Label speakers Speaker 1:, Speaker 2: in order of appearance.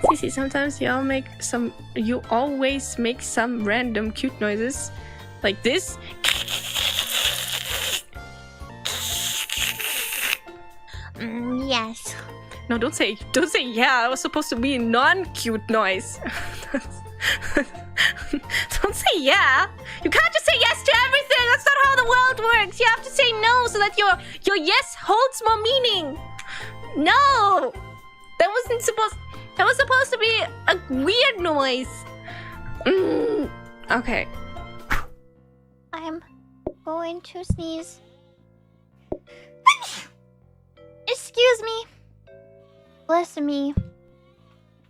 Speaker 1: Cece, sometimes you always make some random cute noises. Like this.
Speaker 2: Yes.
Speaker 1: No, don't say yeah. That was supposed to be a non-cute noise. Don't say yeah. You can't just say yes to everything. That's not how the world works. You have to say no so that your yes holds more meaning. No, that wasn't supposed. That was supposed to be a weird noise. Okay.
Speaker 2: I'm going to sneeze. Excuse me. Bless me.